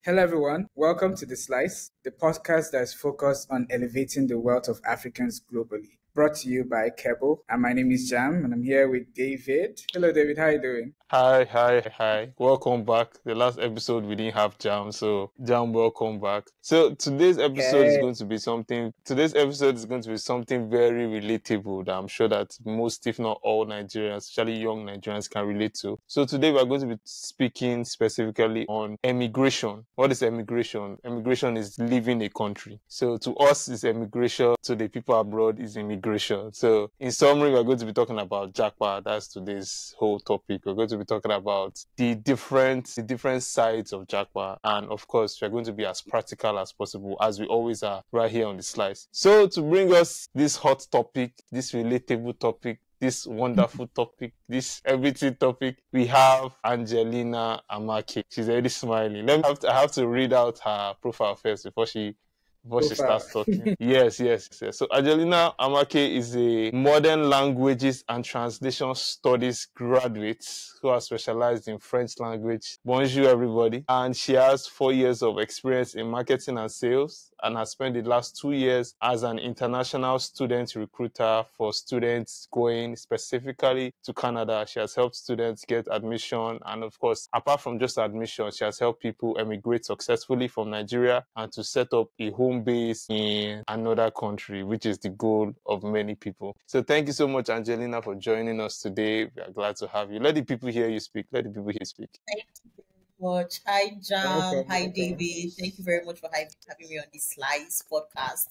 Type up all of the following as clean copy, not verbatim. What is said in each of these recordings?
Hello, everyone. Welcome to The Slice, the podcast that is focused on elevating the wealth of Africans globally. Brought to you by Kebo. And my name is Jam, and I'm here with David. Hello, David. How are you doing? Hi. Welcome back. The last episode we didn't have Jam, so Jam, welcome back. So today's episode is going to be something very relatable that I'm sure that most, if not all Nigerians, especially young Nigerians, can relate to. So today we're going to be speaking specifically on emigration. What is emigration? Emigration is leaving a country. So to us it's emigration, to the people abroad is immigration. So in summary, we're going to be talking about Japa. That's today's whole topic. We're going to be talking about the different sides of Japa, and of course we're going to be as practical as possible, as we always are right here on the Slice. So to bring us this hot topic, this relatable topic, this wonderful topic, this everything topic, we have Angelina Amake. She's already smiling. I have to read out her profile first before she starts talking. Yes. So Angelina Amake is a modern languages and translation studies graduate who has specialized in French language. Bonjour, everybody. And she has 4 years of experience in marketing and sales, and has spent the last 2 years as an international student recruiter for students going specifically to Canada. She has helped students get admission, and of course, apart from just admission, she has helped people emigrate successfully from Nigeria and to set up a home base in another country, which is the goal of many people. So thank you so much, Angelina, for joining us today. We are glad to have you. Let the people hear you speak. Thank you very much. Hi, Jam. Hi, David. Thank you very much for having me on this Slice podcast.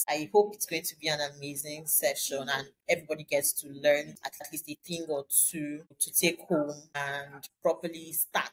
I hope it's going to be an amazing session and everybody gets to learn at least a thing or two to take home and properly start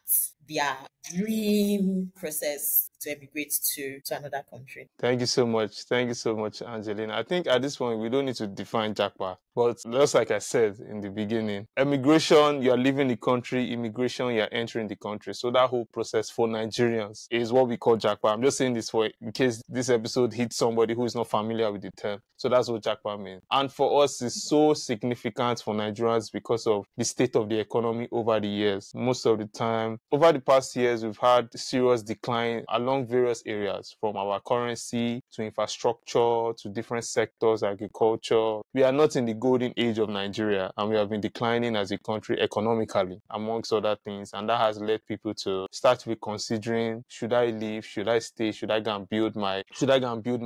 their dream process to emigrate to another country. Thank you so much. Thank you so much, Angelina. I think at this point, we don't need to define Japa. But just like I said in the beginning, emigration, you're leaving the country. Immigration, you're entering the country. So that whole process for Nigerians is what we call Japa. I'm just saying this in case this episode hits somebody who is not familiar with the term. So that's what Japa means. And for us, it's so significant for Nigerians because of the state of the economy over the years. Most of the time, over the past years, we've had serious decline along various areas, from our currency to infrastructure to different sectors, agriculture. We are not in the golden age of Nigeria, and we have been declining as a country economically, amongst other things. And that has led people to start reconsidering, should I leave? Should I stay? Should I go and build my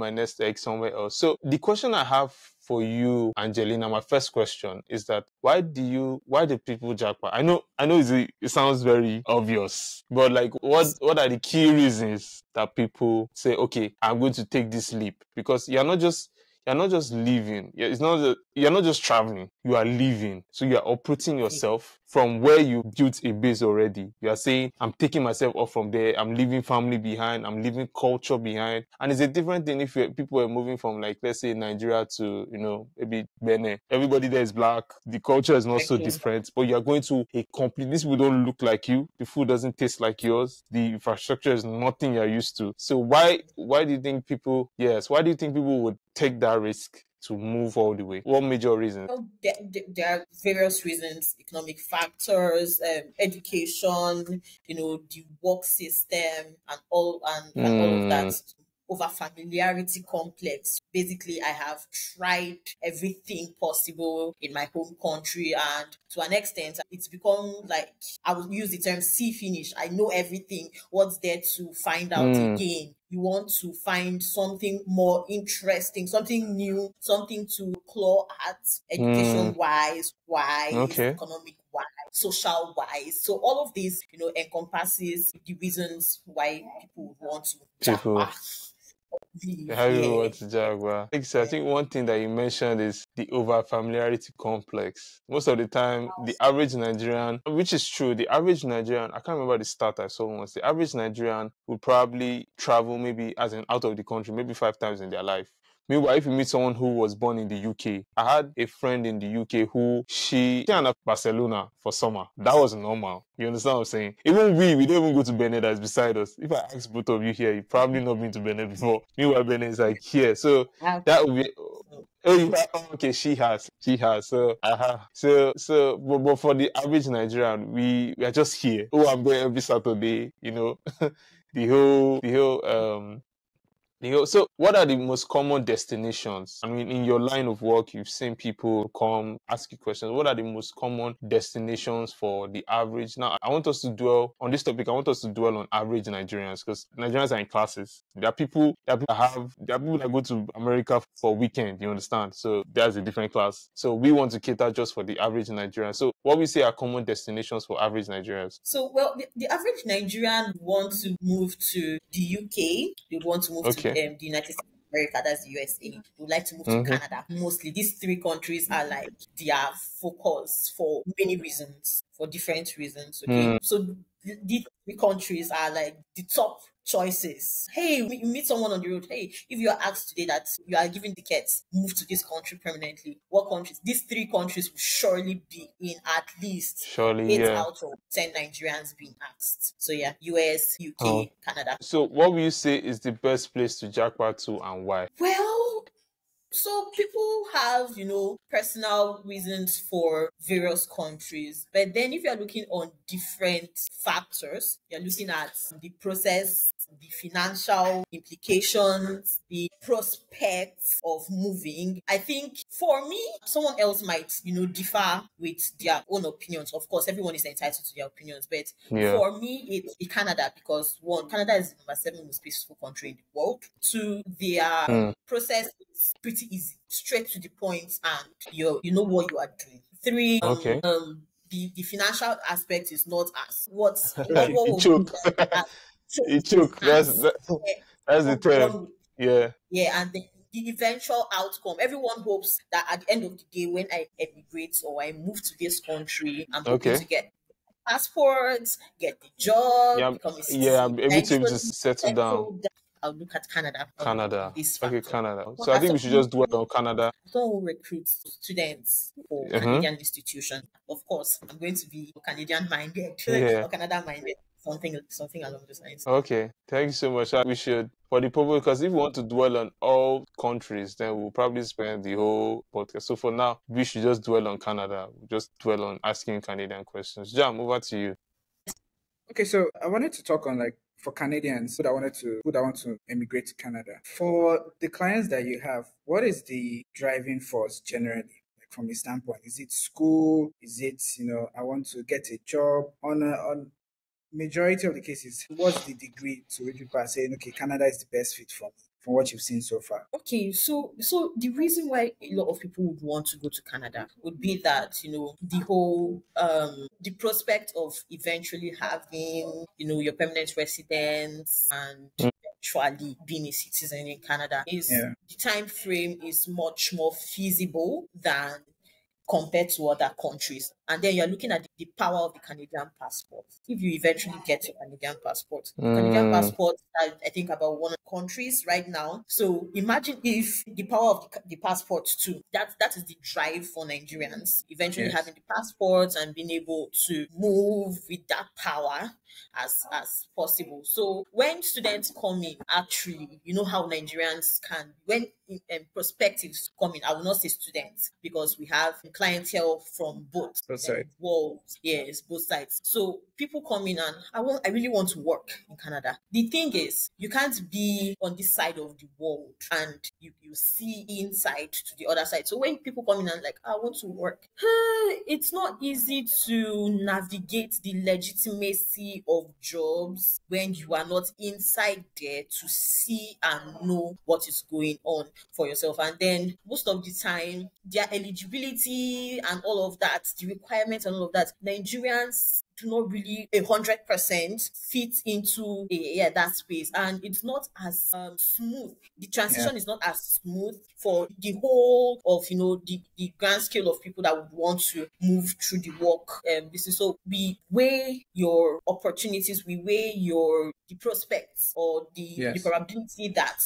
nest egg somewhere else? So the question I have for you, Angelina, my first question is that why do people Japa? I know it sounds very obvious, but like what are the key reasons that people say, okay, I'm going to take this leap? Because you're not just leaving. You're not just traveling. You are leaving. So you are uprooting yourself from where you built a base already. You are saying, I'm taking myself off from there. I'm leaving family behind. I'm leaving culture behind. And it's a different thing if people are moving from, like, let's say Nigeria to, maybe Benin. Everybody there is black. The culture is not so different. But you are going to these people don't look like you. The food doesn't taste like yours. The infrastructure is nothing you're used to. So why do you think people would take that risk to move all the way? What major reasons? Well, there are various reasons: economic factors, education, the work system, and all of that. Over familiarity complex. Basically, I have tried everything possible in my home country, and to an extent, it's become like, I would use the term see finish. I know everything. What's there to find out again? You want to find something more interesting, something new, something to claw at, education-wise, economic-wise, social-wise. So all of these, encompasses the reasons why people would want to Japa. I think one thing that you mentioned is the over familiarity complex. Most of the time, the average Nigerian, which is true, I can't remember the stat I saw once, the average Nigerian would probably travel maybe as in out of the country, maybe 5 times in their life. Meanwhile, if you meet someone who was born in the UK, I had a friend in the UK who she ended up Barcelona for summer. That was normal. You understand what I'm saying? Even we don't even go to Benin that's beside us. If I ask both of you here, you've probably not been to Benin before. Meanwhile, Benin is like here. So that would be... okay, she has. So, but for the average Nigerian, we are just here. Oh, I'm going every Saturday, So what are the most common destinations? I mean, in your line of work, you've seen people come ask you questions. What are the most common destinations for the average? Now, I want us to dwell on this topic. I want us to dwell on average Nigerians, because Nigerians are in classes. There are people that go to America for a weekend, you understand? So that's a different class. So we want to cater just for the average Nigerian. So what we say are common destinations for average Nigerians? So, well, the average Nigerian want to move to the UK. They want to move to the United States of America, that's the USA. They would like to move to Canada. Mostly, these three countries are like their focus for many reasons, for different reasons. Okay, so these three countries are like the top choices. Hey, you meet someone on the road. Hey, if you are asked today that you are given tickets, move to this country permanently, what countries? These three countries will surely be in at least 8 out of 10 Nigerians being asked. So yeah, US, UK, Canada. So what will you say is the best place to Japa to, and why? Well, so people have, personal reasons for various countries. But then if you're looking on different factors, you're looking at the process, the financial implications, the prospects of moving. I think for me, someone else might, differ with their own opinions. Of course, everyone is entitled to their opinions. But for me, it's Canada, because one, Canada is the number 7 most peaceful country in the world. Two, their process is pretty easy, straight to the point, and you know what you are doing. Three, the financial aspect is not as it choke. It choke. That's the term. And the eventual outcome. Everyone hopes that at the end of the day, when I emigrate or I move to this country, I'm hoping to get passports, get the job, become a citizen. I'm able to settle down. I'll look at Canada. Canada. Canada. But so I think we should just dwell on Canada. Someone recruits students for Canadian institution. Of course, I'm going to be Canadian minded or Canada minded. Something along those lines. Okay, thank you so much. We should, for the public, because if we want to dwell on all countries, then we'll probably spend the whole podcast. So for now, we should just dwell on Canada. We'll just dwell on asking Canadian questions. Jam, over to you. Okay, so I wanted to talk on for Canadians who want to emigrate to Canada. For the clients that you have, what is the driving force generally? From your standpoint, is it school? Is it I want to get a job? On majority of the cases, what's the degree to which people are saying, okay, Canada is the best fit for me, from what you've seen so far? Okay, so the reason why a lot of people would want to go to Canada would be that, the whole the prospect of eventually having, your permanent residence and eventually being a citizen in Canada is the time frame is much more feasible than compared to other countries. And then you're looking at the power of the Canadian passport. If you eventually get your Canadian passport, Canadian passport, I think about one of the countries right now. So imagine if the power of the passport too, that is the drive for Nigerians, eventually having the passports and being able to move with that power as possible. So when students come in, actually, you know how Nigerians can, when prospectives come in, I will not say students, because we have clientele from both worlds. Yes, both sides. So people come in and I really want to work in Canada. The thing is, you can't be on this side of the world and you see inside to the other side. So when people come in and I want to work, it's not easy to navigate the legitimacy of jobs when you are not inside there to see and know what is going on for yourself. And then most of the time, their eligibility and all of that, the requirements and all of that, Nigerians do not really 100% fit into that space, and it's not as smooth. The transition is not as smooth for the whole of the grand scale of people that would want to move through the work. So we weigh your opportunities, we weigh the prospects or the probability that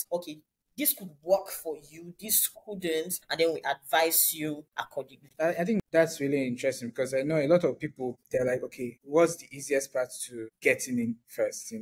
this could work for you, this couldn't, and then we advise you accordingly. I think That's really interesting because I know a lot of people, they're like, okay, what's the easiest path to getting in first,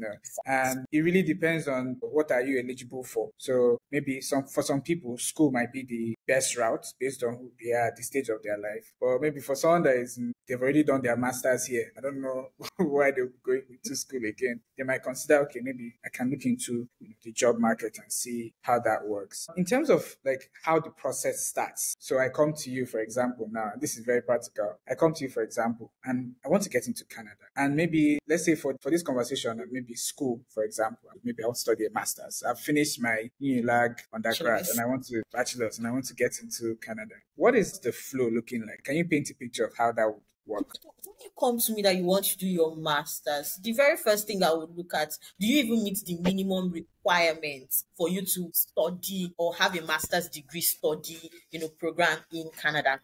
And it really depends on what are you eligible for. So maybe for some people, school might be the best route based on who they are at the stage of their life. Or maybe for someone that they've already done their masters here. I don't know why they're going to school again. They might consider, okay, maybe I can look into the job market and see how that works. In terms of like how the process starts. So I come to you, for example, now, this is very practical. I come to you, for example, and I want to get into Canada. And maybe, let's say for this conversation, maybe school, for example, maybe I want to study a master's. I've finished my UNILAG undergrad and I want to bachelor's and I want to get into Canada. What is the flow looking like? Can you paint a picture of how that would work? When you come to me that you want to do your master's, the very first thing I would look at, do you even meet the minimum requirements for you to study or have a master's degree study, program in Canada?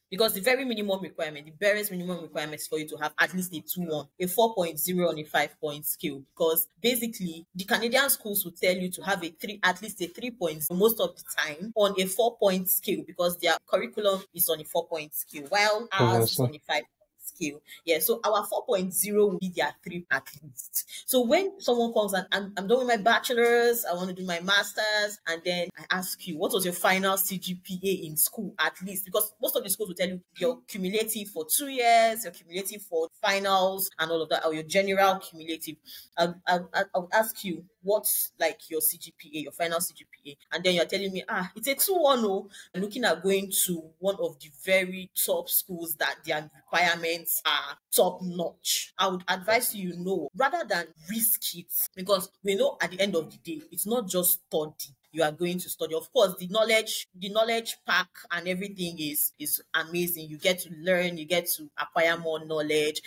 Because the very minimum requirement, the barest minimum requirement is for you to have at least a 2-1, a 4.0 on a 5-point scale. Because basically, the Canadian schools will tell you to have at least a 3 points most of the time on a 4-point scale because their curriculum is on a 4-point scale, while ours is on a 5-point scale. Yeah, so our 4.0 will be their 3 at least. So when someone comes and I'm done with my bachelor's, I want to do my master's, and then I ask you, what was your final CGPA in school at least? Because most of the schools will tell you your cumulative for 2 years, your cumulative for finals and all of that, or your general cumulative. I'll ask you, what's like your CGPA, your final CGPA? And then you're telling me, it's a 2-1. Oh, I'm looking at going to one of the very top schools that their requirements are top notch. I would advise you, rather than risk it, because we know at the end of the day, it's not just study you are going to study. Of course, the knowledge pack and everything is amazing. You get to learn, you get to acquire more knowledge,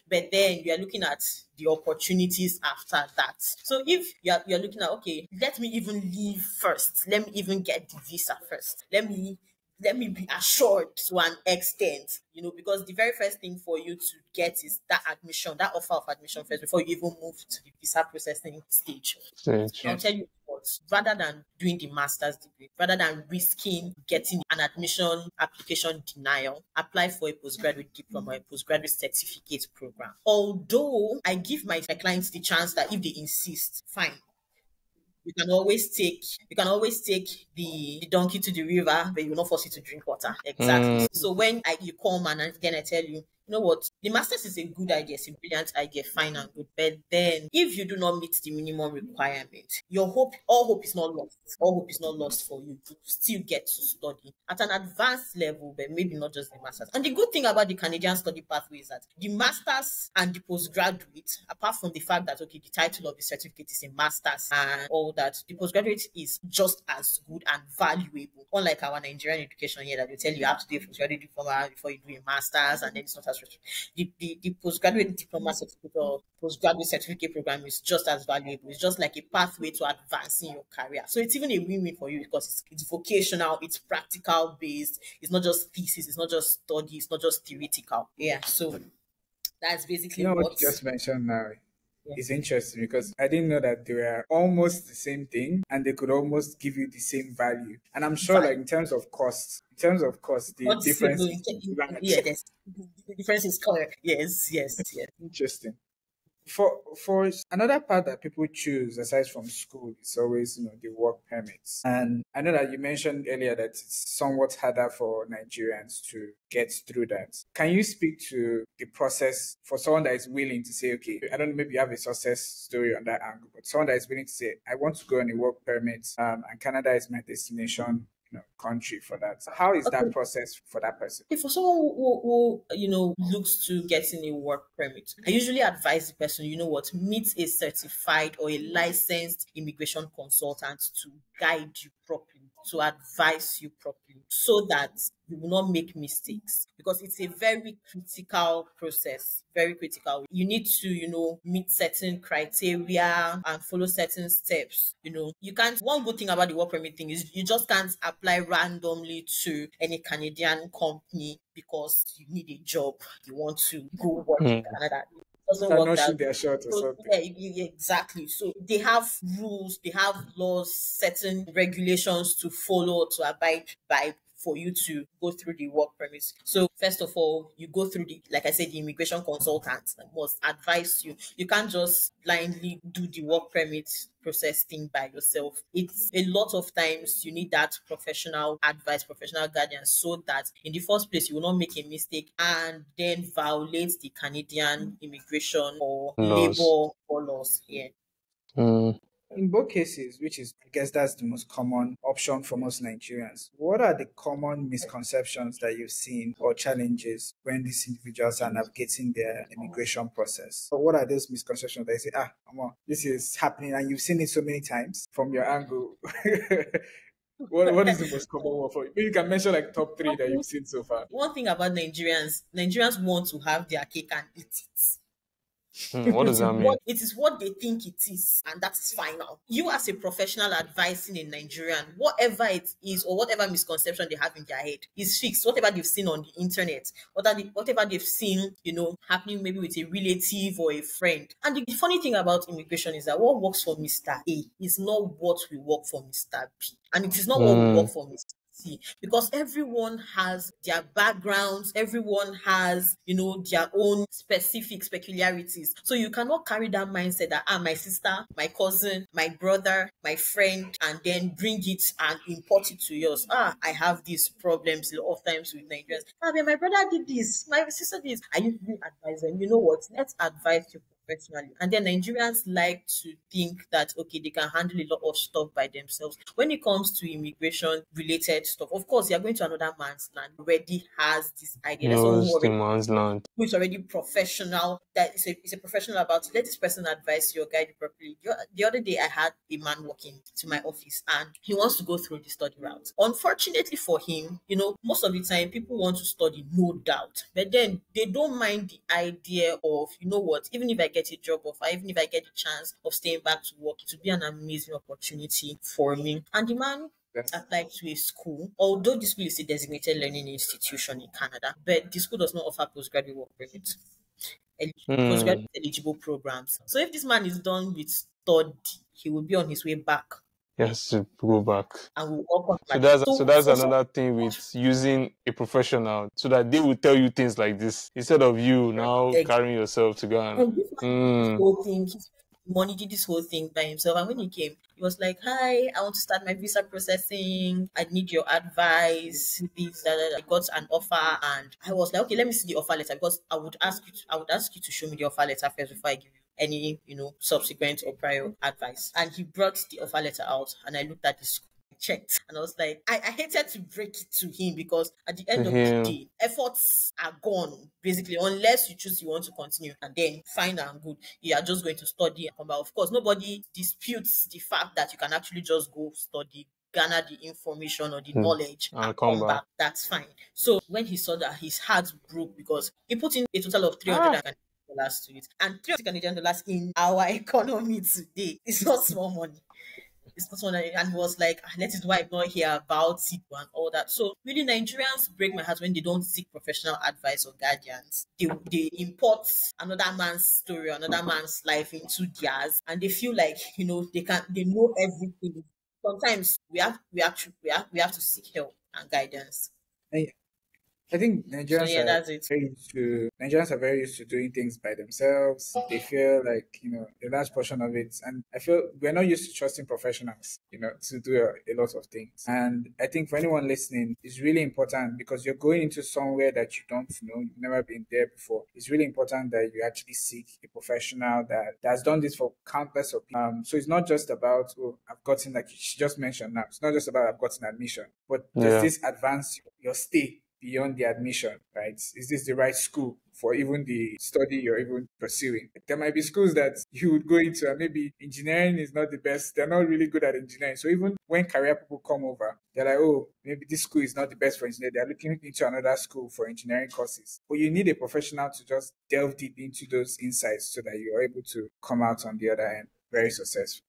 but then you are looking at the opportunities after that. So if you're looking at, okay, let me even leave first. Let me even get the visa first. Let me be assured to an extent, because the very first thing for you to get is that admission, that offer of admission first before you even move to the visa processing stage. I'll tell you what, rather than doing the master's degree, rather than risking getting an admission application denial, apply for a postgraduate diploma, a postgraduate certificate program. Although I give my clients the chance that if they insist, fine. You can always take the donkey to the river, but you will not force it to drink water. Exactly. So when you come and then I tell you, you know what, the master's is a good idea, it's a brilliant idea, fine and good. But then if you do not meet the minimum requirement, all hope is not lost. All hope is not lost for you. You still get to study at an advanced level, but maybe not just the master's. And the good thing about the Canadian study pathway is that the master's and the postgraduate, apart from the fact that, okay, the title of the certificate is a master's and all that, the postgraduate is just as good and valuable. Unlike our Nigerian education here that they tell you have to do a postgraduate diploma before you do a master's, and then it's not as the postgraduate diploma certificate or postgraduate certificate program is just as valuable. It's just like a pathway to advancing your career. So it's even a win-win for you because it's vocational, it's practical based, it's not just thesis, it's not just study, it's not just theoretical. Yeah, so that's basically what you just mentioned now. It's interesting because I didn't know that they were almost the same thing and they could almost give you the same value. And I'm sure, like in terms of cost, the difference is the difference is clear. Yes. Interesting. For another part that people choose aside from school, it's always the work permits. And I know that you mentioned earlier that it's somewhat harder for Nigerians to get through that. Can you speak to the process for someone that is willing to say, okay, I don't know, maybe you have a success story on that angle, but someone that is willing to say, I want to go on a work permit, and Canada is my destination country for that. So how is that process for that person? For someone who looks to getting a work permit, I usually advise the person, meet a certified or a licensed immigration consultant to guide you properly, to advise you properly, so that you will not make mistakes, because it's a very critical process, very critical. You need to, meet certain criteria and follow certain steps. You can't, one good thing about the work permit thing is you just can't apply randomly to any Canadian company because you need a job, you want to go work in Canada. Doesn't work that their shot or something. Yeah, exactly. So they have rules, they have laws, certain regulations to follow, to abide by for you to go through the work permit. So first of all, you go through like I said, the immigration consultant must advise you. You can't just blindly do the work permit process thing by yourself. It's a lot of times you need that professional advice, professional guidance, so that in the first place you will not make a mistake and then violate the Canadian immigration or Laws. labor laws here. Mm. In both cases, which is, I guess that's the most common option for most Nigerians, what are the common misconceptions that you've seen or challenges when these individuals are navigating their immigration process? So what are those misconceptions that you say, come on, this is happening and you've seen it so many times from your angle? What is the most common one for you? Maybe you can mention like top three that you've seen so far. One thing about Nigerians want to have their cake and eat it. What does that mean? It is what they think it is, and that is final. You, as a professional advising a Nigerian, whatever it is or whatever misconception they have in their head is fixed. Whatever they've seen on the internet, whatever they've seen, happening maybe with a relative or a friend. And the funny thing about immigration is that what works for Mr. A is not what will work for Mr. B, and it is not what will work for Mr. C, because everyone has their backgrounds, everyone has, their own specific peculiarities. So you cannot carry that mindset that, my sister, my cousin, my brother, my friend, and then bring it and import it to yours. I have these problems a lot of times with Nigerians. My brother did this, my sister did this. I usually advise them, you know what, let's advise you professionally. And then Nigerians like to think that, okay, they can handle a lot of stuff by themselves. When it comes to immigration related stuff, of course, you're going to another man's land, already has this idea. There's someone man's land who is already professional, that is a professional about it. Let this person advise you or guide you properly. The other day, I had a man walking to my office and he wants to go through the study route. Unfortunately for him, most of the time people want to study, no doubt, but then they don't mind the idea of, even if I get a job offer, even if I get the chance of staying back to work, it would be an amazing opportunity for me. And the man applied to a school, although the school is a designated learning institution in Canada, but the school does not offer postgraduate work permit, postgraduate eligible programs. So if this man is done with study, he will be on his way back. Yes, to go back. And we'll work on so that's another thing with using a professional, so that they will tell you things like this instead of you now carrying yourself to go and this whole thing. Money did this whole thing by himself, and when he came, he was like, "Hi, I want to start my visa processing. I need your advice." I got an offer, and I was like, "Okay, let me see the offer letter," because I would ask you to show me the offer letter first before I give you any, subsequent or prior advice. And he brought the offer letter out, and I looked at the school, checked, and I was like, I hated to break it to him, because at the end of the day, efforts are gone, basically, unless you choose you want to continue, and then fine and good, you are just going to study and come back. Of course, nobody disputes the fact that you can actually just go study, garner the information or the knowledge and come back. That's fine. So when he saw that, his heart broke, because he put in a total of $300 to it, and $300 in our economy today is not small money. It's not one, and he was like, let his wife not hear about it and all that. So really, Nigerians break my heart when they don't seek professional advice or guardians. They import another man's story, another man's life into theirs, and they feel like, they know everything. Sometimes we have to seek help and guidance. I think Nigerians are very used to doing things by themselves. They feel like, a large portion of it. And I feel we're not used to trusting professionals, to do a lot of things. And I think for anyone listening, it's really important, because you're going into somewhere that you don't know, you've never been there before. It's really important that you actually seek a professional that has done this for countless of people. So it's not just about, I've gotten, like she just mentioned now, it's not just about I've gotten admission, but does this advance your stay beyond the admission, right? Is this the right school for even the study you're even pursuing? There might be schools that you would go into and maybe engineering is not the best. They're not really good at engineering. So even when career people come over, they're like, maybe this school is not the best for engineering. They're looking into another school for engineering courses. But you need a professional to just delve deep into those insights so that you're able to come out on the other end very successful.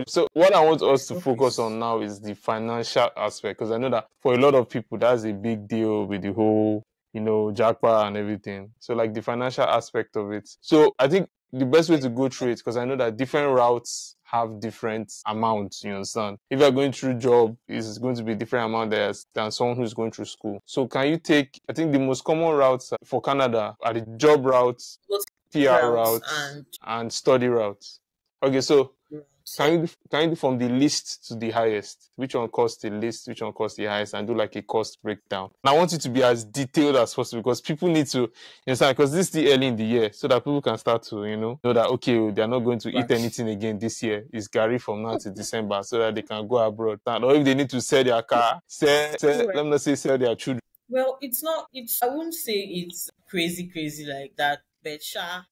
So what I want us to focus on now is the financial aspect, because I know that for a lot of people, that's a big deal with the whole, Japa and everything. So like the financial aspect of it. So I think the best way to go through it, because I know that different routes have different amounts, you understand? If you're going through job, it's going to be different amount than someone who's going through school. So can you take, I think the most common routes for Canada are the job routes, Both PR routes routes, and study routes. Okay, so yeah. can you do from the least to the highest? Which one costs the least? Which one costs the highest? And do like a cost breakdown. And I want you to be as detailed as possible because people need to understand. Because this is still early in the year, so that people can start to know that okay, they are not going to eat anything again this year. It's Gary from now to December, so that they can go abroad. Or if they need to sell their car, let me not say sell their children. Well, it's not. I wouldn't say it's crazy like that. But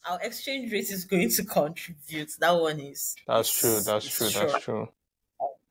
our exchange rate is going to contribute. That one is. That's true. That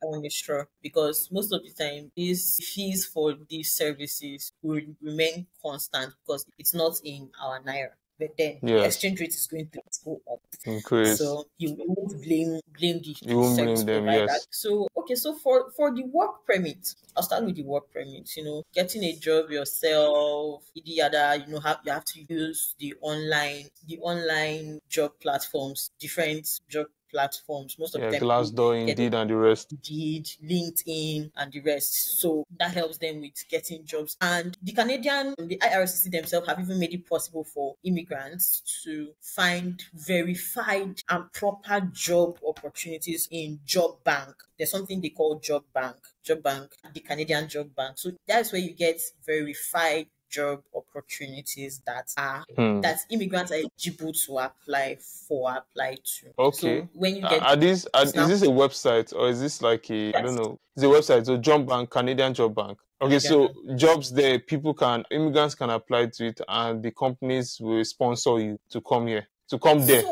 one is sure because most of the time these fees for these services will remain constant because it's not in our naira. But then the exchange rate is going to go up. Increase. So you won't blame the service provider. Yes. So okay, so for the work permit, I'll start with the work permit. Getting a job yourself, you have to use the online job platforms, different job platforms. Most of them Glassdoor, Indeed, and the rest. Indeed, LinkedIn, and the rest. So that helps them with getting jobs. And the IRCC themselves have even made it possible for immigrants to find verified and proper job opportunities in Job Bank. There's something they call Job Bank, the Canadian Job Bank. So that's where you get verified job opportunities that immigrants are eligible to apply to. Okay. So when you get is this a website or is this like a, I don't know, it's a website, so Job Bank, Canadian Job Bank. Okay, so jobs there, immigrants can apply to it and the companies will sponsor you to come here, to come there.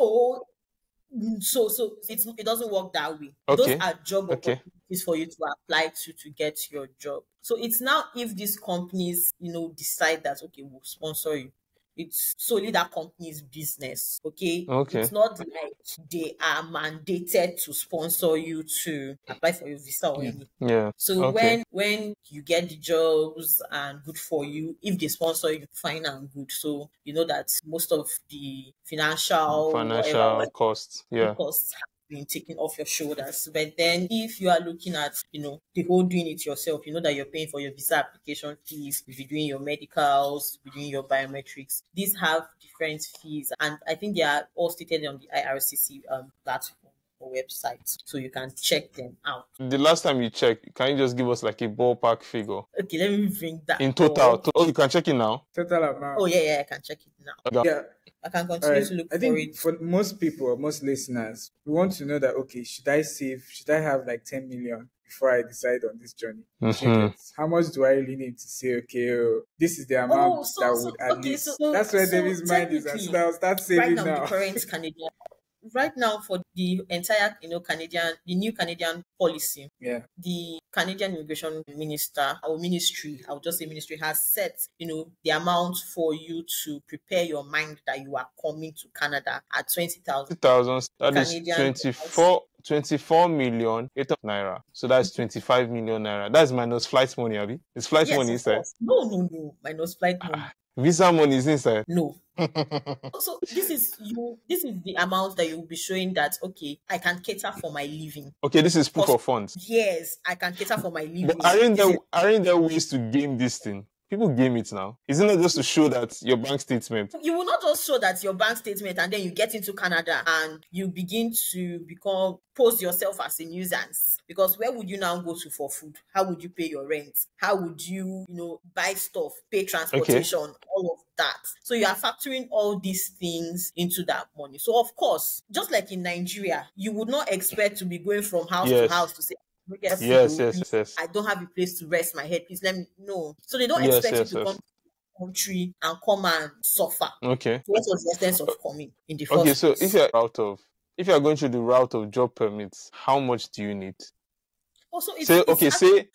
So it doesn't work that way. Okay. Those are job opportunities for you to apply to get your job. So it's now if these companies, decide that okay, we'll sponsor you. It's solely that company's business. Okay. It's not like they are mandated to sponsor you to apply for your visa or anything. Yeah. So when you get the jobs and good for you, if they sponsor you, fine and good. So you know that most of the financial costs. Costs have been taken off your shoulders. But then if you are looking at, the whole doing it yourself, you know that you're paying for your visa application fees, if you're doing your medicals, if you're doing your biometrics, these have different fees. And I think they are all stated on the IRCC platform or website. So you can check them out. The last time you checked, can you just give us like a ballpark figure? Okay, let me bring that. In total. You can check it now? Total amount. Oh, yeah, I can check it now. Yeah. I can continue to look for it. I think for most people or most listeners, we want to know that, okay, should I have like 10 million before I decide on this journey? How much do I really need to say, okay, this is the amount would at least. That's where David's mind is at. So I'll start saving now. The current Canadian. Right now, for the entire, the new Canadian policy, the Canadian Immigration Minister or Ministry, I would just say Ministry, has set, the amount for you to prepare your mind that you are coming to Canada at 20,000. That is 24 million naira. So that's 25 million naira. That's minus flight money, Abby. Is flight money inside? No. Minus flight money. Visa money is inside? No. So this is the amount that you'll be showing that, okay, I can cater for my living. Okay, this is proof of funds. Yes, I can cater for my living. But aren't there ways to game this thing? People game it now. Isn't it just to show that your bank statement? You will not just show that your bank statement and then you get into Canada and you begin to pose yourself as a nuisance. Because where would you now go to for food? How would you pay your rent? How would you, buy stuff, pay transportation, all of that? So you are factoring all these things into that money. So of course, just like in Nigeria, you would not expect to be going from house to house to say, yes. I don't have a place to rest my head. Please let me know. So they don't expect you to come to the country and come and suffer. Okay. So what was the essence of coming in the first place? So if you're going through the route of job permits, how much do you need? Also,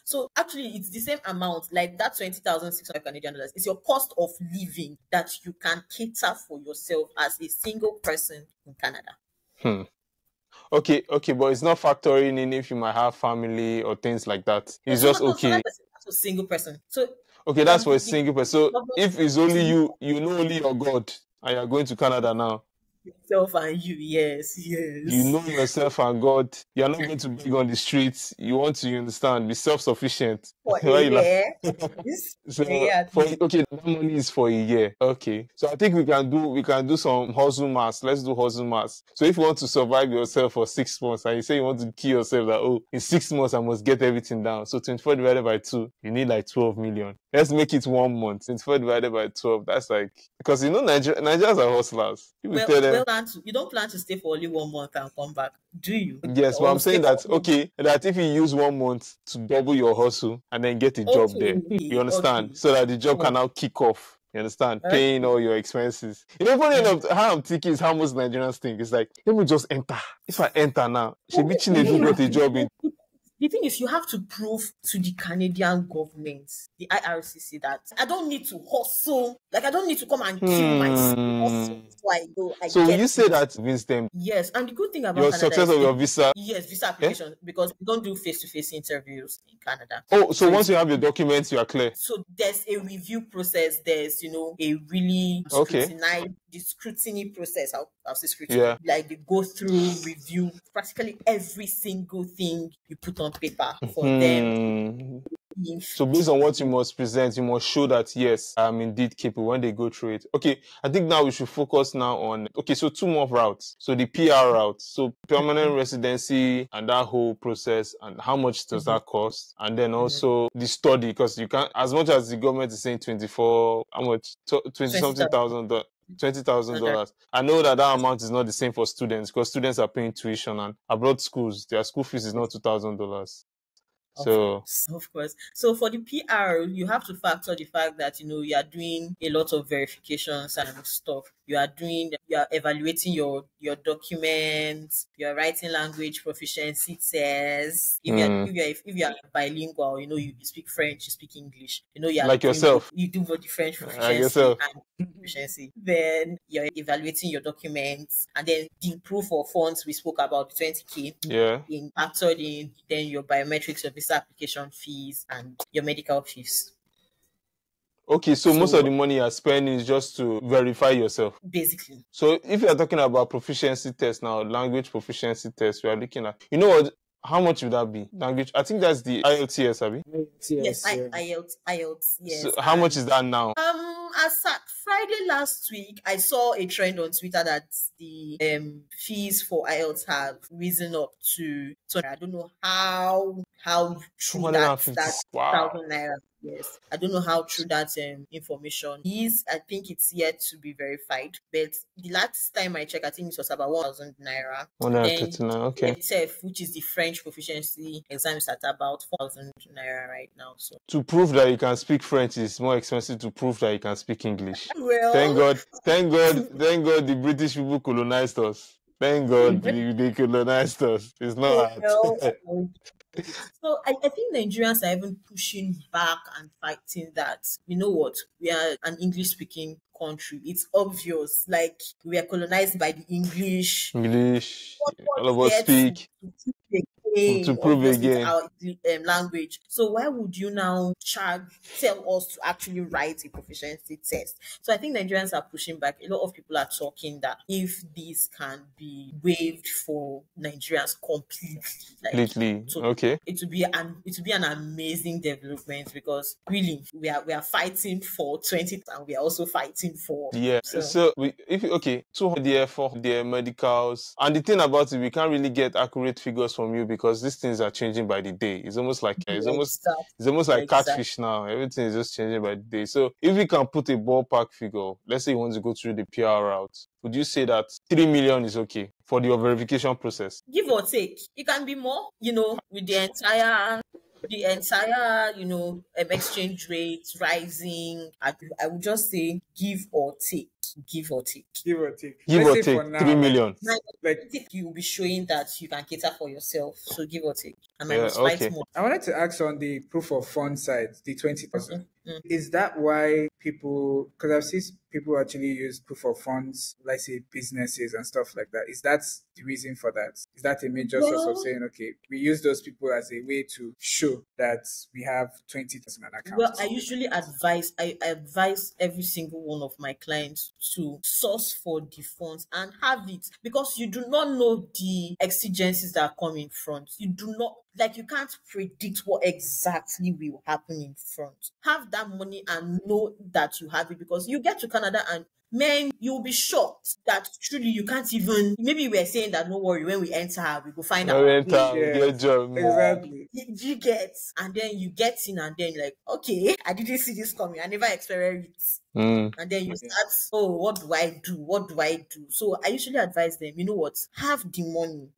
so actually it's the same amount, like that 20,600 Canadian dollars. It's your cost of living that you can cater for yourself as a single person in Canada. Okay, but it's not factoring in if you might have family or things like that. It's just okay. That's a single person. So okay, that's for a single person. So if it's only you know only your God, and you're going to Canada now. yourself and you. Yes, You yes. know yourself and God. You're not going to beg on the streets. You want to, you understand, be self-sufficient. For a Why you like? year, this a So year at for least. okay, that money is for a year. Okay. So I think we can do some hustle maths. Let's do hustle maths. So if you want to survive yourself for 6 months and you say you want to kill yourself that in 6 months I must get everything down. So 24 divided by 2, you need like 12 million. Let's make it 1 month. 24 divided by 12. That's like because Nigerians are hustlers. You will Well, tell them. well, you don't plan to stay for only 1 month and come back, do you? Yes, but Or I'm stay saying for that okay, that if you use 1 month to double your hustle and then get a job okay, there, you understand? okay. So that the job Oh, can now kick off. You understand? Paying okay. all your expenses. Funny Mm. enough, how I'm thinking is how most Nigerians think. It's like, let me just enter. If I enter now, But Shebi the Chinedu thing got a is, job in. the thing is, you have to prove to the Canadian government, the IRCC, that I don't need to hustle. Like, I don't need to come and kill myself to hustle Hmm. before I go. I So get you say it. that convince them Yes, and the good thing about your Canada success is of your visa. yes, visa Yeah? application, because we don't do face-to-face interviews in Canada. Oh, so So once it's you have your documents, you are clear. so there's a review process. There's a really Okay. the scrutiny process. I'll say scrutiny. Yeah. Like they go through, review practically every single thing you put on paper for them to Hmm. be So based on what you must present, you must show that yes, I'm indeed capable when they go through it. Okay, I think now we should focus now on so 2 more routes. So the PR route, so permanent residency and that whole process and how much does that cost? And then also the study, because you can't as much as the government is saying 24, how much 20 something 20,000. thousand $20,000. I know that amount is not the same for students because students are paying tuition and abroad schools, their school fees is not $2,000. Of So course, of course. So for the PR, you have to factor the fact that you are doing a lot of verifications and stuff. You are evaluating your documents. You are writing language proficiency tests. If you are bilingual, you speak French, you speak English. You are like doing both. yourself, You do both the French like proficiency yourself. and proficiency. Then you're evaluating your documents, and then the proof of funds we spoke about, 20K Yeah. in factored in, then your biometrics, your visa application fees, and your medical fees. Okay, so most of So the money you're spending is just to verify yourself. basically, So if you're talking about proficiency test now, language proficiency test, we are looking at, what, how much would that be? Language, I think that's the IELTS, Abi. yes, Yes, yeah. IELTS, So yes. how much And is that now? as at Friday last week, I saw a trend on Twitter that the fees for IELTS have risen up to. So I don't know how true that 250. Wow. 1,000 naira. Yes, I don't know how true that information is. I think it's yet to be verified. But the last time I checked, I think it was about 1,000 naira. Then 139, okay. itself, which is the French proficiency exam, is at about 4,000 naira right now. So To prove that you can speak French is more expensive to prove that you can speak English. Thank well, God, thank God, thank God the British people colonized us. Thank God they colonized us. It's not well, hard. so I think Nigerians are even pushing back and fighting that. You know what? We are an English speaking country. It's obvious. Like we are colonized by the English. English, all What's of us there speak to prove again? to prove Obviously, it's again. our language. So why would you now tell us to actually write a proficiency test? So I think Nigerians are pushing back. A lot of people are talking that if this can be waived for Nigerians completely, like Completely. so Okay. it would be an amazing development, because really we are fighting for 20 and we are also fighting for Yeah. So if okay, 200 there for their medicals, and the thing about it, we can't really get accurate figures from you because these things are changing by the day. It's almost like exactly, it's almost like exactly. catfish now. Everything is just changing by the day. So if we can put a ballpark figure, let's say you want to go through the PR route, would you say that 3 million is okay for your verification process? Give or take, it can be more, with the entire exchange rate rising. I would just say give or take. Give or take. Give or take. Give Let's or say for take 3 now, million. like I think you will be showing that you can cater for yourself. So give or take. And I Yeah, must fight okay. more. I wanted to ask on the proof of fund side, the 20,000. Is that why people, because I've seen people actually use proof of funds, let's say businesses and stuff like that. Is that the reason for that? Is that a major source of Well, saying, okay, we use those people as a way to show that we have 20,000 an well, I account? usually advise I advise every single one of my clients to source for the funds and have it, because you do not know the exigencies that come in front. You do not, like, you can't predict what exactly will happen in front. Have that money and know that you have it, because you get to Canada and man, you'll be shocked that truly you can't even. Maybe we're saying that no worry, when we enter, we will find When we our enter, way. we get Yes, job. exactly. You get, and then you get in, and then you're like, okay, I didn't see this coming. I never experienced it. Mm. And then you Yeah. start, oh, what do I do? What do I do? So I usually advise them, you know what? Have the money.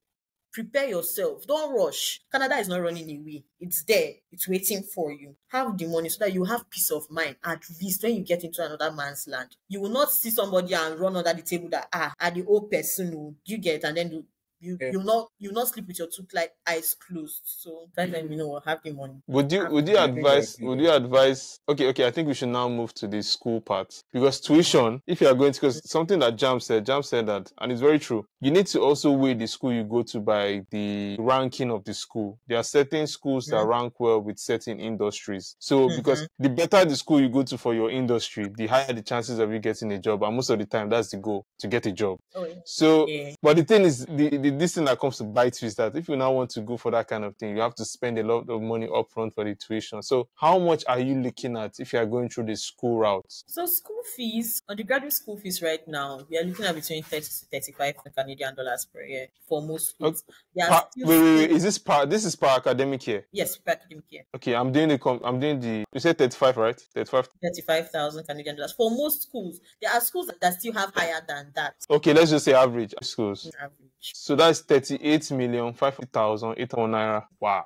Prepare yourself. Don't rush. Canada is not running away. It's there. It's waiting for you. Have the money so that you have peace of mind. At least when you get into another man's land, you will not see somebody and run under the table that are the old person who you get, and then Yeah. you'll not sleep with your two eyes closed. So tell them, have the money. Would you Have would the you I money. think advise that's would needed. you advise okay, I think we should now move to the school part, because tuition, if you are going to, because something that Jam said that, and it's very true, you need to also weigh the school you go to by the ranking of the school. There are certain schools that rank well with certain industries, so because Mm-hmm. the better the school you go to for your industry, the higher the chances of you getting a job, and most of the time that's the goal, to get a job. Oh yeah. So, Yeah. but the thing is, this thing that comes to bite you is that if you now want to go for that kind of thing, you have to spend a lot of money upfront for the tuition. So, how much are you looking at if you are going through the school route? So school fees, undergraduate school fees right now, we are looking at between 30 to 35 Canadian dollars per year for most Okay. schools. There are still Wait. schools, Is this part? This is per academic year. yes, per academic year, Okay, I'm doing the. You said 35, right? 35. 35,000 Canadian dollars. For most schools, there are schools that still have higher than that Okay, let's just say average schools. average. So that's 38,500,800 naira. Wow.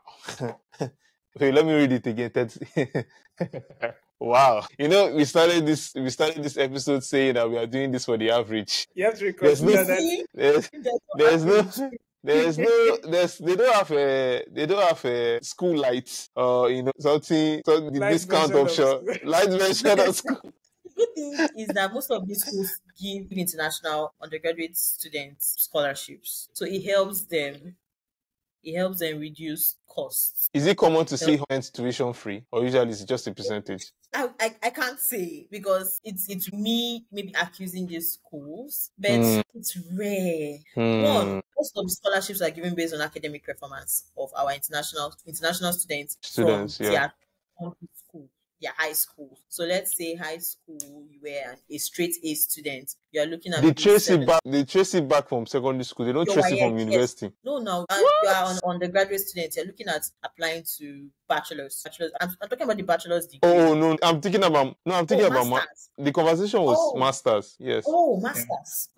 Okay, let me read it again. 30. Wow. We started this episode saying that we are doing this for the average. You have to There's no You reconsider that. see, there's there's no there's no average. they don't have a school lights, or something, so the Light discount version of option, school. light version of school. The good thing is that most of these schools give international undergraduate students scholarships. So it helps them reduce costs. Is it common to see Help- students tuition free, or usually it's just a percentage? I can't say, because it's me maybe accusing these schools, but Hmm. it's rare. Hmm. One, most of the scholarships are given based on academic performance of our international students from Students, yeah. their country school, their high school. So let's say high school, you were a straight A student. You are looking at They maybe trace it 7. back. They trace it back from secondary school. They don't Your trace it from WAEC, yes. university. No, now you are an undergraduate student. You're looking at applying to bachelor's. I'm talking about the bachelor's degree. Oh no, I'm thinking about Masters. the conversation was Oh, masters. Yes, oh, masters.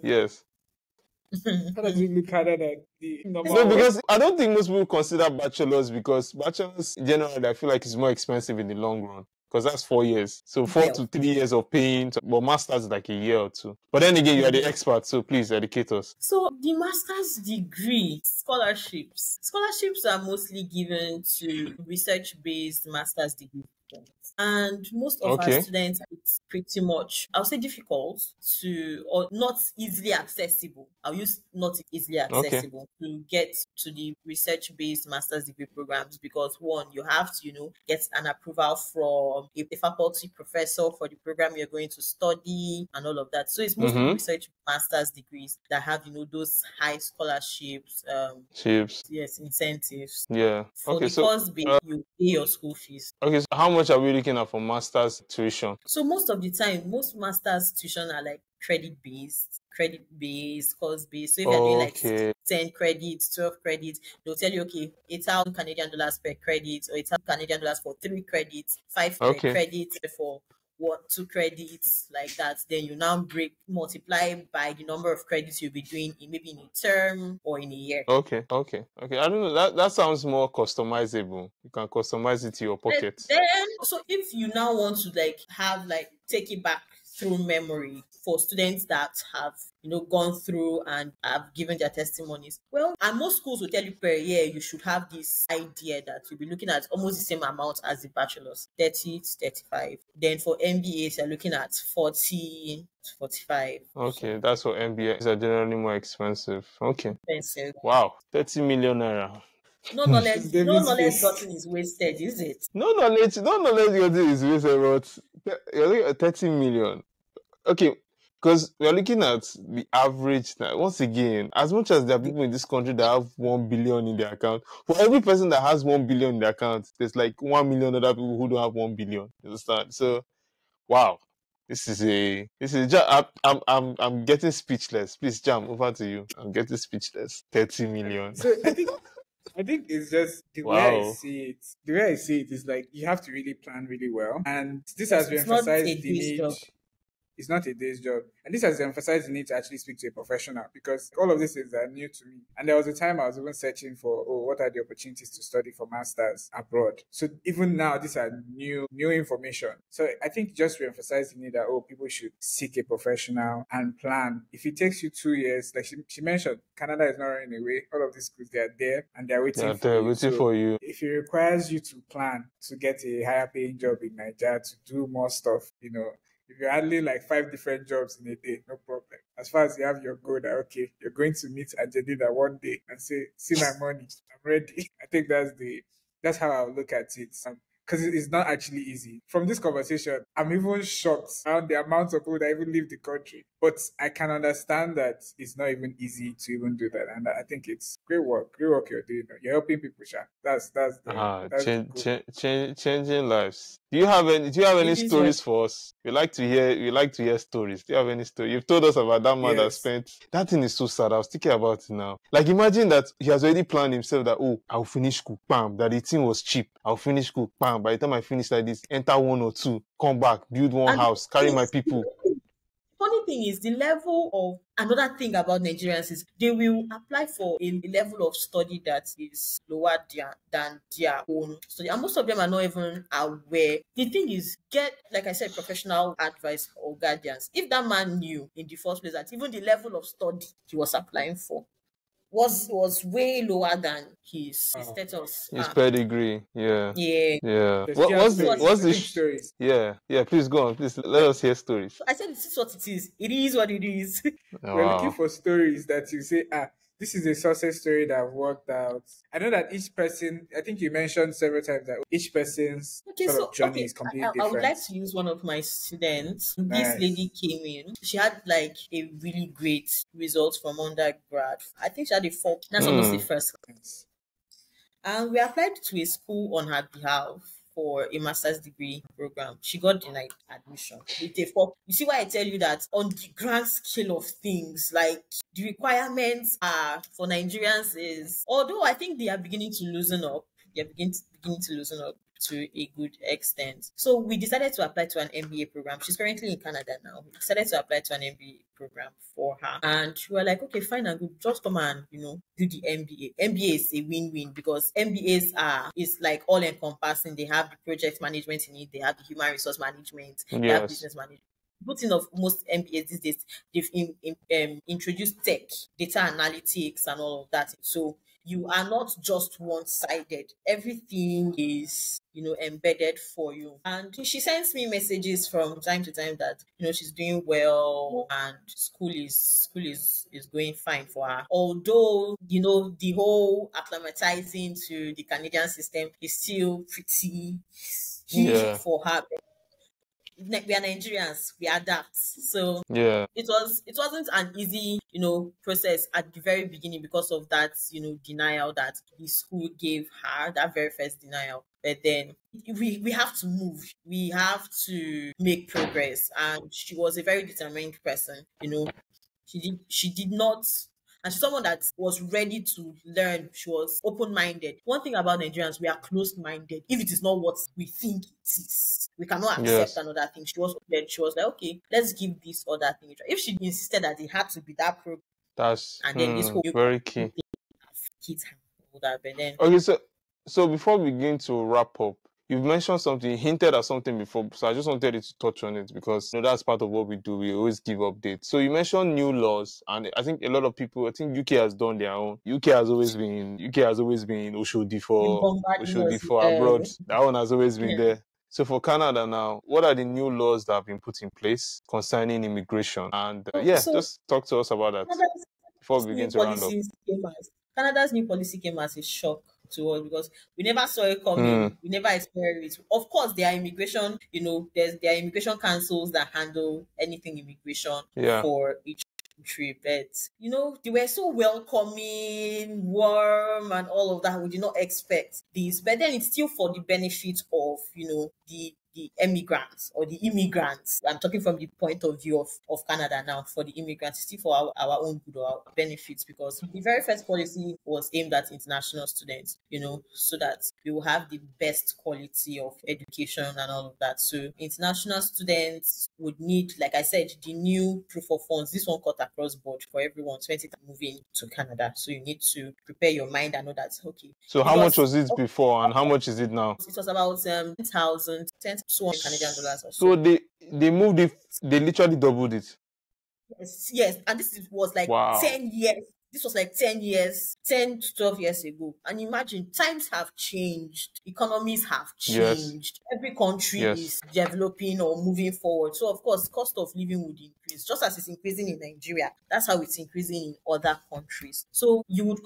yes. How does it look harder than the No, normal one? because I don't think most people consider bachelors, because bachelors generally I feel like it's more expensive in the long run, because that's 4 years. So 4 Well, to 3 years of paying, but masters is like a year or two. But then again, you are the expert, so please educate us. so the master's degree scholarships are mostly given to research-based master's degree students. And most of our Okay. students, it's pretty much, I'll say, difficult to, or not easily accessible. I'll use not easily accessible to get to the research-based master's degree programs, because one, you have to, get an approval from a faculty professor for the program you're going to study and all of that. So it's mostly the Mm-hmm. research master's degrees that have, those high scholarships, Chips. yes, incentives. Yeah. For Okay. the So course base, you pay your school fees. okay. So how much are we looking at for masters tuition? So most of the time, most masters tuition are like credit based, course based. So if you're doing like Okay. 10 credits, 12 credits, they'll tell you, okay, 8,000 Canadian dollars per credit, or 8,000 Canadian dollars for 3 credits, 5 Okay. credits for 2 credits, like that. Then you now multiply by the number of credits you'll be doing in maybe in a term or in a year. Okay. I don't know. That sounds more customizable. You can customize it to your And pocket. then, so if you now want to take it back through memory for students that have, gone through and have given their testimonies. Well, and most schools will tell you per year you should have this idea that you'll be looking at almost the same amount as the bachelor's, 30 to 35. Then for MBAs, you're looking at 40 to 45. Okay, So that's what MBAs are generally more expensive. Okay. expensive. Wow. 30 million naira. No This knowledge, is no David's knowledge face. gotten is wasted, is it? No knowledge you're doing is wasted, but you're looking at 30 million. Okay, because we're looking at the average now. Once again, as much as there are people in this country that have 1 billion in their account, for every person that has 1 billion in their account, there's like 1 million other people who don't have 1 billion. You understand? So, wow. I'm getting speechless. Please, Jam, over to you. I'm getting speechless. 30 million. So I think it's just the way I Wow. see it. The way I see it is like you have to really plan really well, and this Yes, has it's not a re-emphasized the day's need. job. It's not a day's job. And this has emphasized the need to actually speak to a professional because all of these things are new to me. And there was a time I was even searching for, what are the opportunities to study for masters abroad? So even now, these are new information. So I think just re-emphasize the need that, people should seek a professional and plan. If it takes you 2 years, like she mentioned, Canada is not running away. All of these schools, they are there and they're waiting Yeah, for they're you. waiting So for you. if it requires you to plan to get a higher paying job in Nigeria, to do more stuff, if you're handling like 5 different jobs in a day, no problem. As far as you have your goal that, okay, you're going to meet Angelina one day and say, see my money, I'm ready. I think that's how I'll look at it. Because it's not actually easy. From this conversation, I'm even shocked around the amount of people that even leave the country. But I can understand that it's not even easy to even do that. And I think it's great work you're doing. You're helping people, Sha. That's the goal. Changing lives. Do you have any It is what stories for us? We like to hear stories. Do you have any story? You've told us about that man that Yes. spent. That thing is so sad. I was thinking about it now. Like, imagine that he has already planned himself that, I'll finish school, bam, that the thing was cheap. I'll finish school, bam. By the time I finish like this, enter one or two, come back, build one and house, carry my people. funny thing is the level of another thing about Nigerians is they will apply for a level of study that is lower than their own study. And most of them are not even aware. The thing is, get, like I said, professional advice or guidance. If that man knew in the first place that even the level of study he was applying for was way lower than his Wow. status. His pedigree, yeah. Yeah. Yeah. Does What, she have what's This is the what stories? what's I the think stories. yeah, please go on. Please let We're, us hear stories. I said this is what it is. It is what it is. we're looking Wow. for stories that you say, this is a success story that worked out. I know that each person, I think you mentioned several times that each person's Okay, sort of so journey okay, is completely I would different. like to use one of my students. This lady Nice. came in. She had like a really great result from undergrad. I think she had a four. That's almost a Hmm. first. Nice. And we applied to a school on her behalf for a master's degree program. She got denied admission with a four. You see why I tell you that on the grand scale of things, like the requirements are for Nigerians is, although I think they are beginning to loosen up, they're beginning to loosen up to a good extent. So we decided to apply to an MBA program. She's currently in Canada now. We decided to apply to an MBA program for her. And we were like, okay, fine and good. Just come and, do the MBA. MBA is a win-win because MBAs is like all encompassing. They have the project management in it, they have the human resource management, they have Yes. business management. Good thing of most MBAs these days, they've introduced tech, data analytics, and all of that. So you are not just one-sided. Everything is, embedded for you. And she sends me messages from time to time that, she's doing well and school is going fine for her. Although, the whole acclimatizing to the Canadian system is still pretty huge Yeah. for her. We are Nigerians, we adapt. So Yeah. it wasn't an easy, process at the very beginning because of that, denial that the school gave her, that very first denial. But then we have to move. We have to make progress. And she was a very determined person, she did not, and she's someone that was ready to learn. She was open-minded. One thing about Nigerians, we are closed-minded. If it is not what we think it is, we cannot accept Yes. another thing. She was open. She was like, okay, let's give this other thing a try. If she insisted that it had to be that program, That's and then this whole very thing key. hit her, all that, but then Okay, so before we begin to wrap up, you've mentioned something, you hinted at something before, so I just wanted you to touch on it because that's part of what we do. We always give updates. So you mentioned new laws, and I think a lot of people, I think UK has done their own. UK has always been Been bombarding Oshodi us. for abroad. That one has always been there. So for Canada now, what are the new laws that have been put in place concerning immigration? And So just talk to us about that before Canada's we begin new to round up. policies came as Canada's new policy came as a shock to us because we never saw it Mm, coming. We never experienced it. Of course, there are immigration, there are immigration councils that handle anything immigration yeah. for each country, but they were so welcoming, warm, and all of that. We did not expect this, but then it's still for the benefit of the emigrants or the immigrants. I'm talking from the point of view of Canada now. For the immigrants, it's still for our own good or our benefits, because the very first policy was aimed at international students, so that we will have the best quality of education and all of that. So international students would need, like I said, the new proof of funds. This one cut across board for everyone, 20 moving to Canada. So you need to prepare your mind and know that, okay, So how much because was it before and how much is it now? it was about 10,000, 10 to 200 Canadian dollars or So so. they moved it, they literally doubled it. Yes, and was like Wow. 10 years. This was like 10 years, 10 to 12 years ago. And imagine, times have changed, economies have Yes. changed. Every country Yes. is developing or moving forward. So, of course, cost of living would increase, just as it's increasing in Nigeria. That's how it's increasing in other countries. So, you would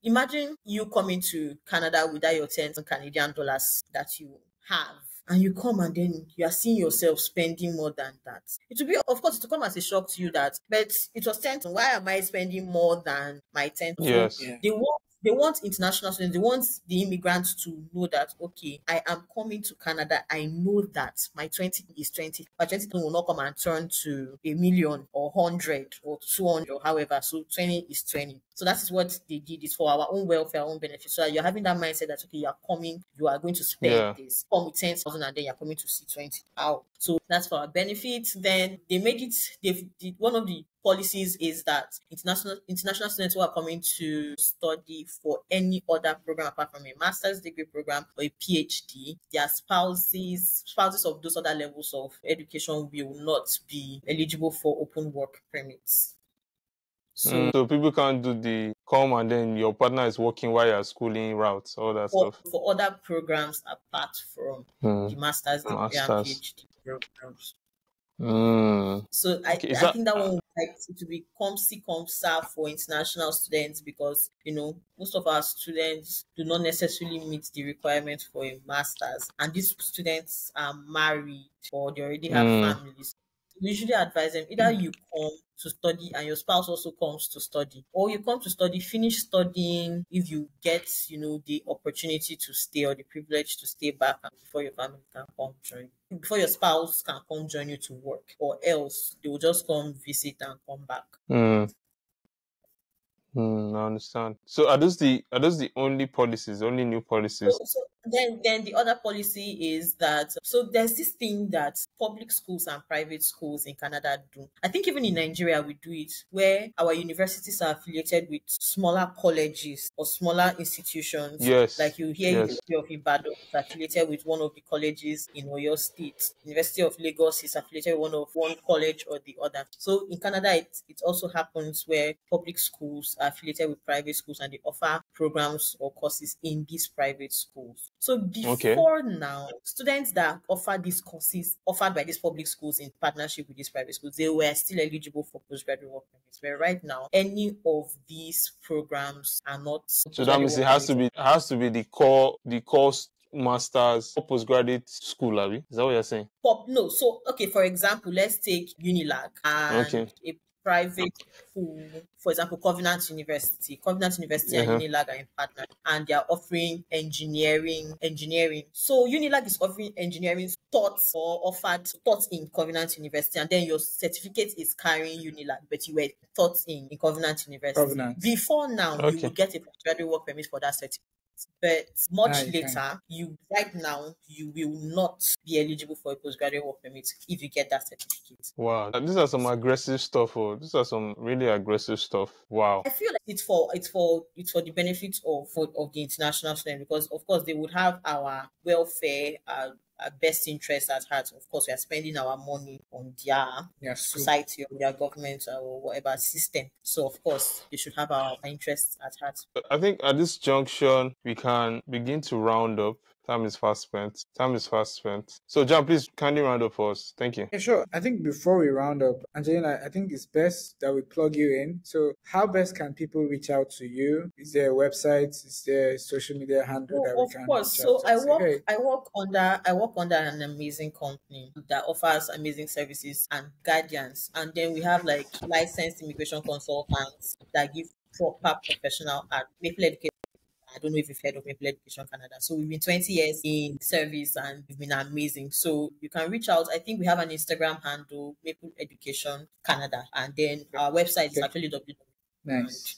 imagine you coming to Canada without your 10 Canadian dollars that you have, and you come and then you are seeing yourself spending more than that. It will be, of course, it will come as a shock to you that, but it was 10. Why am I spending more than my 10? So Yes. Yeah. they want international students, they want the immigrants to know that, okay, I am coming to Canada. I know that my 20 is 20. My 20 will not come and turn to a million or 100 or 200 or however. So 20 is 20. So that is what they did. It's for our own welfare, our own benefit. So that you're having that mindset that, okay, you are coming, you are going to spend Yeah. this. Come with 10,000 and then you're coming to see 20 out. So that's for our benefit. Then they made it, one of the policies is that international students who are coming to study for any other program apart from a master's degree program or a PhD, their spouses of those other levels of education will not be eligible for open work permits. So So people can't do the come and then your partner is working while you're schooling routes, all that stuff. for other programs apart from the master's degree and Masters. PhD programs. Mm. So Okay. Is I that think that one would like to be COMSI for international students, because most of our students do not necessarily meet the requirements for a master's, and these students are married or they already have families. We usually advise them, either you come to study and your spouse also comes to study, or you come to study, finish studying. If you get the opportunity to stay or the privilege to stay back, and before your family can come join, before your spouse can come join you to work, or else they will just come visit and come back. I understand. So are those the only policies, only new policies? So then the other policy is that, so there's this thing that public schools and private schools in Canada do. I think even in Nigeria we do it, where our universities are affiliated with smaller colleges or smaller institutions. Yes. Like you hear Yes. University of Ibadan is affiliated with one of the colleges in Oyo State. University of Lagos is affiliated with one college or the other. So in Canada, it also happens where public schools are affiliated with private schools and they offer programs or courses in these private schools. So before now, students that offer these courses offered by these public schools in partnership with these private schools, they were still eligible for postgraduate work permits. But right now, any of these programs are not. So that means it has to be the course masters or postgraduate school, Abby. Is that what you're saying? No. So okay, for example, let's take Unilag and a private school, for example, Covenant University. Covenant University and Unilag are in partner, and they are offering engineering. So Unilag is offering engineering taught in Covenant University, and then your certificate is carrying Unilag, but you were taught in Covenant University. Covenant. Before now, you would get a postgraduate work permit for that certificate. but Ah, much you can. later, you right now you will not be eligible for a postgraduate work permit if you get that certificate. Wow. These are some aggressive stuff. Oh, these are some really aggressive stuff. Wow. I feel like it's for the benefit of the international student, because of course they would have our welfare, our best interest at heart. Of course, we are spending our money on their Yeah, school. society or their government or whatever system. So of course they should have our interests at heart. I think at this junction, we can begin to round up. Time is fast spent. Time is fast spent. So, John, please kindly round up for us. Thank you. Yeah, sure. I think before we round up, Angelina, I think it's best that we plug you in. So, how best can people reach out to you? Is there a website? Is there a social media handle Oh, that we of can course. reach out So to and say, hey, I work under an amazing company that offers amazing services and guidance. And then we have like licensed immigration consultants that give proper professional and Maple Education. I don't know if you've heard of Maple Education Canada. So we've been 20 years in service and we've been amazing. So you can reach out. I think we have an Instagram handle, Maple Education Canada. And then our website is okay, actually www. nice.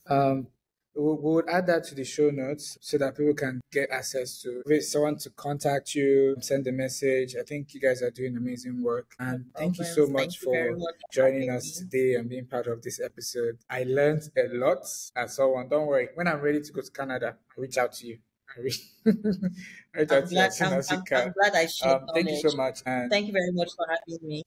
Um, we would add that to the show notes so that people can get access to if someone to contact you, send a message. I think you guys are doing amazing work. And thank you so Problems. Thank much you very for much for joining having us me. today and being part of this episode. I learned a lot as someone. Don't worry, when I'm ready to go to Canada, I'll reach out to you. I'll reach, I'll reach out I'm to you glad as soon as you I'm can. glad I shared Thank you so knowledge. much. And Thank you very much for having me.